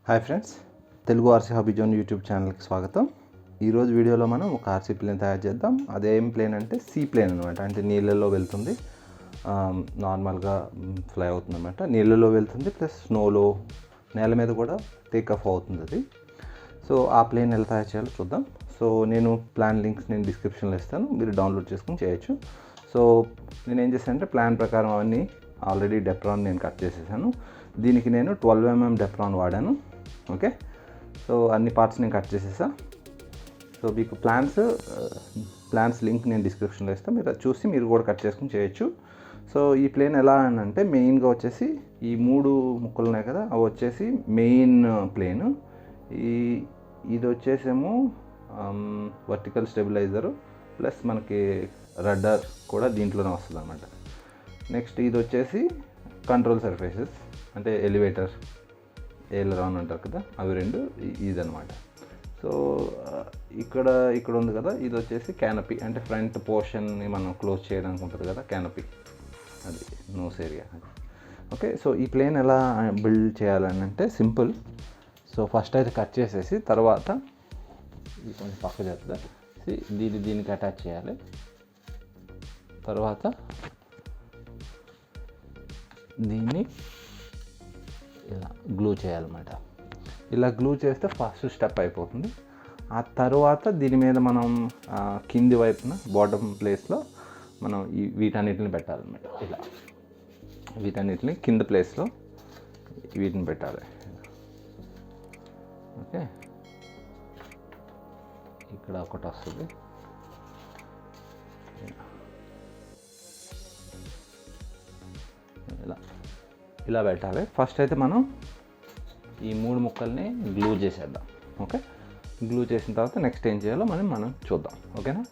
Hi friends, Telugu RC hobby zone YouTube ఛానల్కి స్వాగతం. ఈరోజు వీడియోలో మనం ఒక ఆర్సీ ప్లేన్ తయారు చేద్దాం. అదేం ప్లేన్ అంటే సీ ప్లేన్ అనమాట. అంటే నీళ్ళల్లో వెళ్తుంది, నార్మల్గా ఫ్లై అవుతుంది అనమాట. నీళ్ళలో వెళ్తుంది ప్లస్ స్నోలో, నేల మీద కూడా టేక్ ఆఫ్ అవుతుంది అది. సో ఆ ప్లేన్ ఎలా తయారు చేయాలో చూద్దాం. సో నేను ప్లాన్ లింక్స్ నేను డిస్క్రిప్షన్లో ఇస్తాను, మీరు డౌన్లోడ్ చేసుకుని చేయొచ్చు. సో నేను ఏం చేశానంటే ప్లాన్ ప్రకారం అవన్నీ ఆల్రెడీ డెప్రాన్ నేను కట్ చేసేసాను. దీనికి నేను 12mm డెప్రాన్ వాడాను. ఓకే, సో అన్ని పార్ట్స్ నేను కట్ చేసేసా. సో మీకు ప్లాన్స్ లింక్ నేను డిస్క్రిప్షన్లో ఇస్తాను, మీరు చూసి మీరు కూడా కట్ చేసుకుని చేయొచ్చు. సో ఈ ప్లేన్ ఎలా అని అంటే మెయిన్గా వచ్చేసి ఈ 3 ముక్కలు ఉన్నాయి కదా, అవి వచ్చేసి మెయిన్ ప్లేన్. ఇది వచ్చేసేమో వర్టికల్ స్టెబిలైజరు ప్లస్ మనకి రడ్డర్ కూడా దీంట్లోనే వస్తుంది అనమాట. నెక్స్ట్ ఇది వచ్చేసి కంట్రోల్ సర్ఫేసెస్, అంటే ఎలివేటర్, ఎయిలరాన్ అంటారు కదా, అవి రెండు ఇదనమాట. సో ఇక్కడ ఉంది కదా, ఇది వచ్చేసి క్యానపీ, అంటే ఫ్రంట్ పోర్షన్ని మనం క్లోజ్ చేయడానికి ఉంటుంది కదా క్యానపీ, అది నోస్ ఏరియా అది. ఓకే, సో ఈ ప్లేన్ ఎలా బిల్డ్ చేయాలని అంటే సింపుల్. సో ఫస్ట్ అయితే కట్ చేసేసి తర్వాత ఇది కొంచెం పక్క చేస్తుంది, దీనికి అటాచ్ చేయాలి. తర్వాత దీన్ని ఇలా గ్లూ చేయాలన్నమాట. ఇలా గ్లూ చేస్తే ఫస్ట్ స్టెప్ అయిపోతుంది. ఆ తర్వాత దీని మీద మనం కింది వైపున బాటమ్ ప్లేస్లో మనం వీటన్నిటిని పెట్టాలన్నమాట. ఇలా వీటన్నిటిని కింద ప్లేస్లో వీటిని పెట్టాలి. ఓకే, ఇక్కడ ఒకటి వస్తుంది, ఇలా పెట్టాలి. ఫస్ట్ అయితే మనం ఈ 3 ముక్కల్ని గ్లూ చేసేద్దాం. ఓకే, గ్లూ చేసిన తర్వాత నెక్స్ట్ ఏం చేయాలో మనం చూద్దాం. ఓకేనా.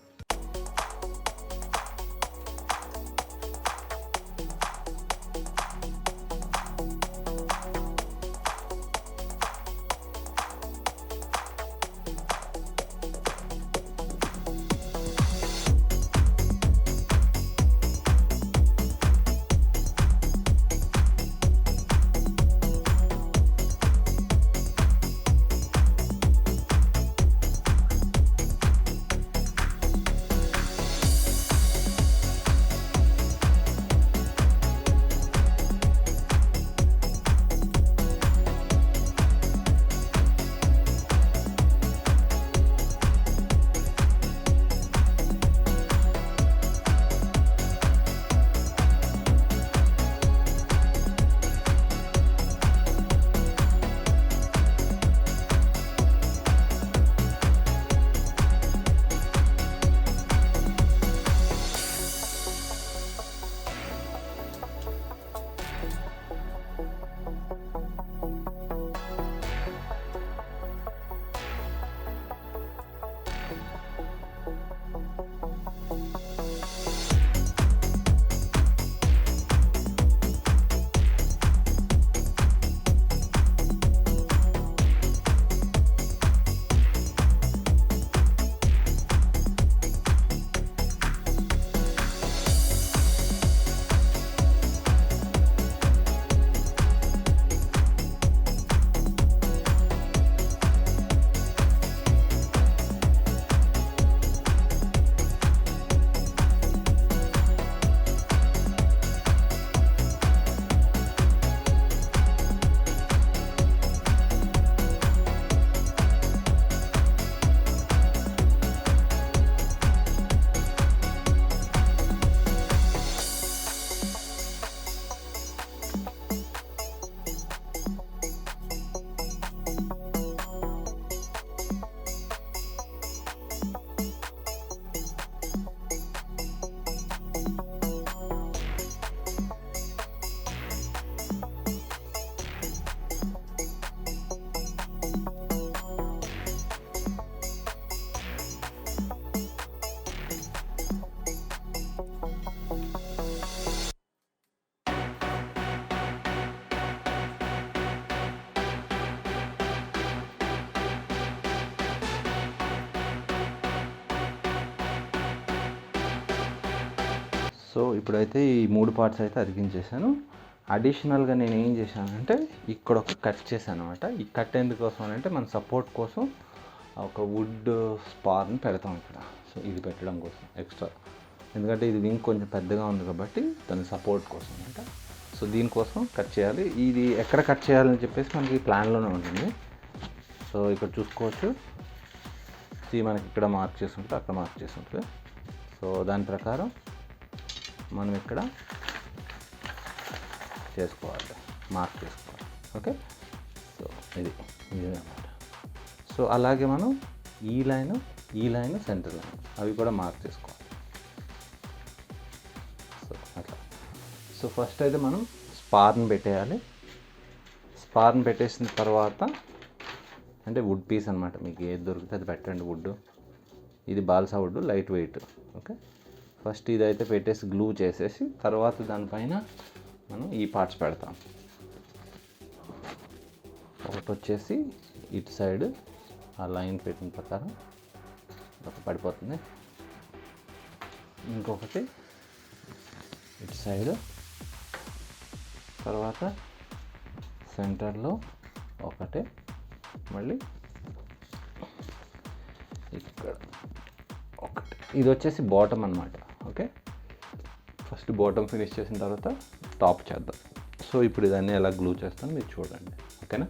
సో ఇప్పుడైతే ఈ 3 పార్ట్స్ అయితే అతికించేసాను. అడిషనల్గా నేను ఏం చేశానంటే ఇక్కడ ఒక కట్ చేశాను అనమాట. ఈ కట్ ఎందుకోసం అంటే మన సపోర్ట్ కోసం ఒక వుడ్ స్పార్ని పెడతాం ఇక్కడ. సో ఇది పెట్టడం కోసం ఎక్స్ట్రా, ఎందుకంటే ఇది వింగ్ కొంచెం పెద్దగా ఉంది కాబట్టి దాని సపోర్ట్ కోసం అనమాట. సో దీనికోసం కట్ చేయాలి. ఇది ఎక్కడ కట్ చేయాలని చెప్పేసి మనకి ప్లాన్లోనే ఉంటుంది. సో ఇక్కడ చూసుకోవచ్చు, మనకి ఇక్కడ మార్క్ చేసి ఉంటుంది, అక్కడ మార్క్ చేసి ఉంటుంది. సో దాని ప్రకారం మనం ఇక్కడ చేసుకోవాలి, మార్క్ చేసుకోవాలి. ఓకే, సో ఇది అన్నమాట. సో అలాగే మనం ఈ లైన్ సెంటర్ లైన్ అవి కూడా మార్క్ చేసుకోవాలి. సో అట్లా. సో ఫస్ట్ అయితే మనం స్పార్ని పెట్టేయాలి. స్పార్ని పెట్టేసిన తర్వాత అంటే వుడ్ పీస్ అనమాట, మీకు ఏది దొరికితే అది పెట్టండి. వుడ్ ఇది balsa wood, light weight. Okay, first ఇదైతే పెట్టేసి గ్లూ చేసేసి తర్వాత దానిపైన మనం ఈ పార్ట్స్ పెడతాం. ఒకటి వచ్చేసి ఇటు సైడ్ ఆ లైన్ పెట్టిన ప్రకారం ఒక పడిపోతుంది, ఇంకొకటి ఇటు సైడ్, తర్వాత సెంటర్లో ఒకటి, మళ్ళీ ఇక్కడ ఒకటి. ఇది వచ్చేసి బాటమ్ అన్నమాట. ఓకే, ఫస్ట్ బాటమ్ ఫినిష్ చేసిన తర్వాత టాప్ చేద్దాం. సో ఇప్పుడు ఇదన్నీ ఎలా గ్లూ చేస్తాను మీరు చూడండి. ఓకేనా.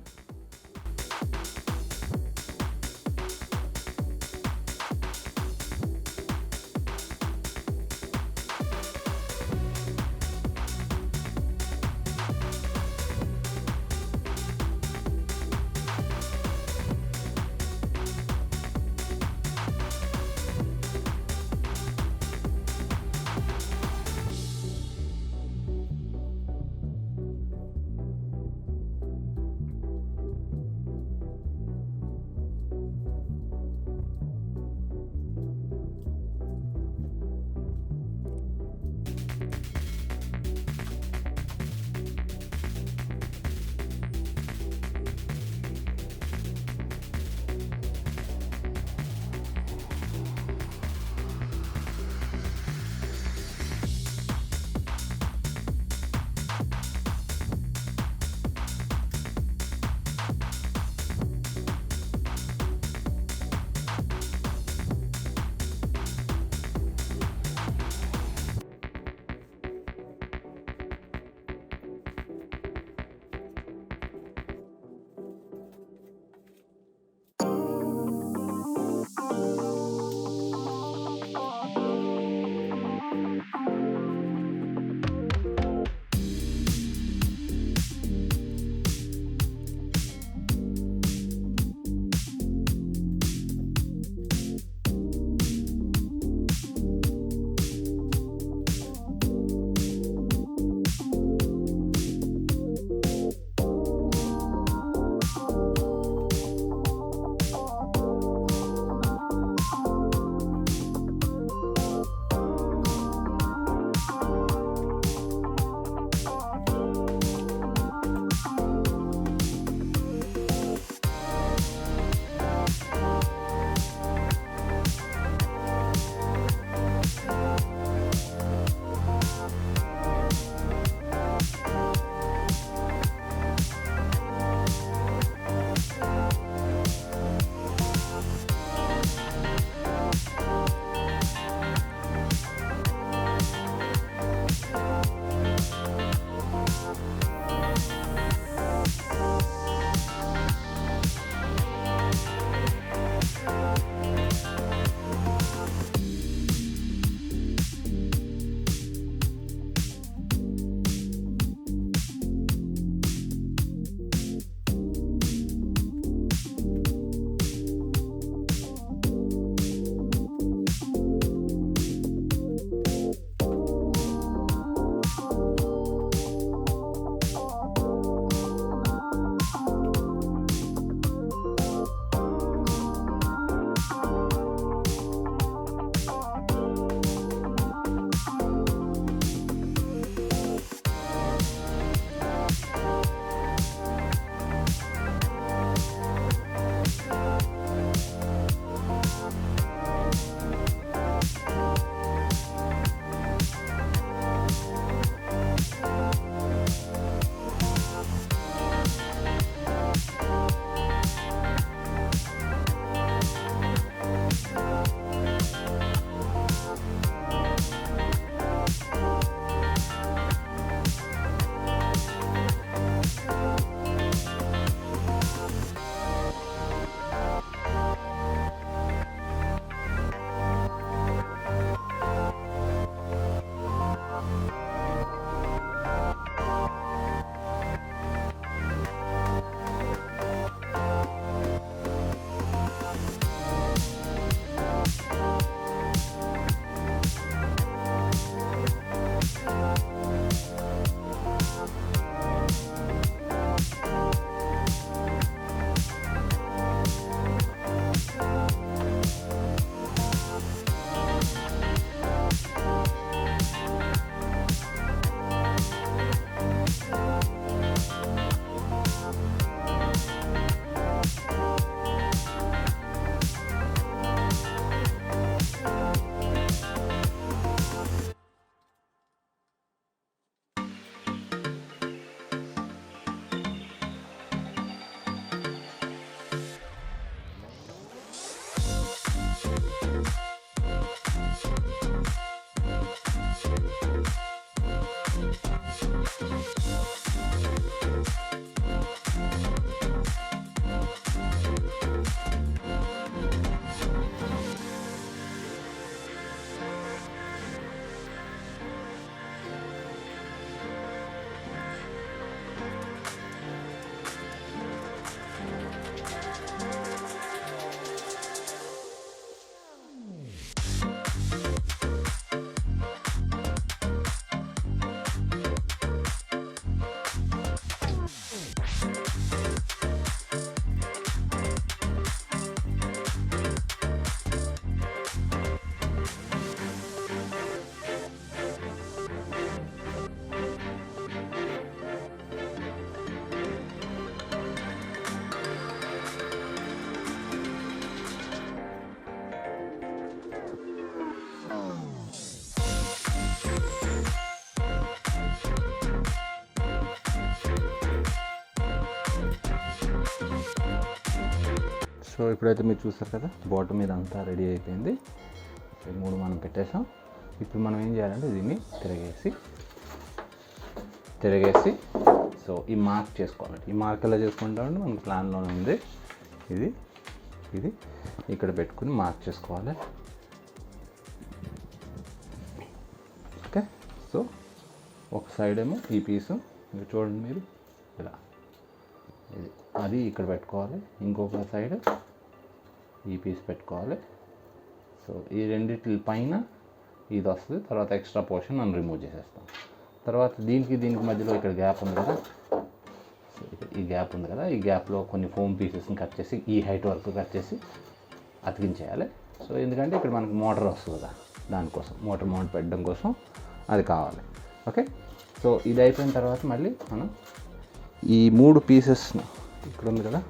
సో ఇప్పుడైతే మీరు చూస్తారు కదా బాటమ్ మీద అంతా రెడీ అయిపోయింది. సో ఈ 3 మనం పెట్టేసాం. ఇప్పుడు మనం ఏం చేయాలంటే దీన్ని తిరగేసి సో ఈ మార్క్ చేసుకోవాలి. ఈ మార్క్ ఎలా చేసుకుంటామంటే మనకు ప్లాన్లోనే ఉంది. ఇది ఇక్కడ పెట్టుకుని మార్క్ చేసుకోవాలి. ఓకే, సో ఒక సైడ్ ఏమో ఈ పీసు మీరు చూడండి, మీరు ఇలా అది ఇక్కడ పెట్టుకోవాలి. ఇంకొక సైడ్ ఈ పీస్ పెట్టుకోవాలి. సో ఈ రెండిటి పైన ఇది వస్తుంది. తర్వాత ఎక్స్ట్రా పోర్షన్ మనం రిమూవ్ చేసేస్తాం. తర్వాత దీనికి మధ్యలో ఇక్కడ గ్యాప్ ఉంది కదా, సో ఈ గ్యాప్ ఉంది కదా, ఈ గ్యాప్లో కొన్ని ఫోమ్ పీసెస్ని కట్ చేసి ఈ హైట్ వరకు కట్ చేసి అతికించేయాలి. సో ఎందుకంటే ఇక్కడ మనకు మోటార్ వస్తుంది కదా, దానికోసం మోటార్ మౌంట్ పెట్టడం కోసం అది కావాలి. ఓకే, సో ఇది అయిపోయిన తర్వాత మళ్ళీ మనం ఈ 3 పీసెస్ను ఇక్కడ ఉంది కదా,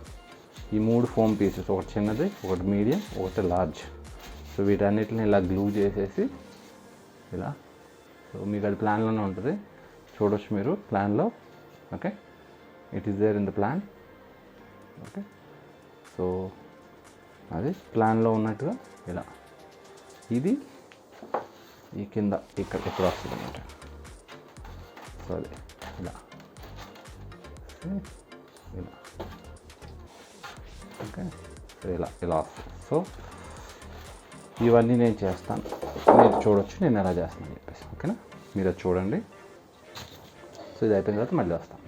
ఈ 3 ఫోమ్ పీసెస్, ఒకటి చిన్నది, ఒకటి మీడియం, ఒకటి లార్జ్. సో వీటన్నిటిని ఇలా గ్లూ చేసేసి ఇలా, సో మీకు అది ప్లాన్లోనే ఉంటుంది, చూడవచ్చు మీరు ప్లాన్లో. Okay, it is there in the plan. Okay, so అది ప్లాన్లో ఉన్నట్టుగా ఇలా ఇది ఈ కింద ఇక్కడ వస్తుంది అన్నమాట. సో అది ఇలా ఓకే, సో ఇలా వస్తుంది. సో ఇవన్నీ నేను చేస్తాను, మీరు చూడొచ్చు నేను ఎలా చేస్తాను అని చెప్పేసి. ఓకేనా, మీరు అది చూడండి. సో ఇది అయిపోయిన తర్వాత మళ్ళీ వస్తాను.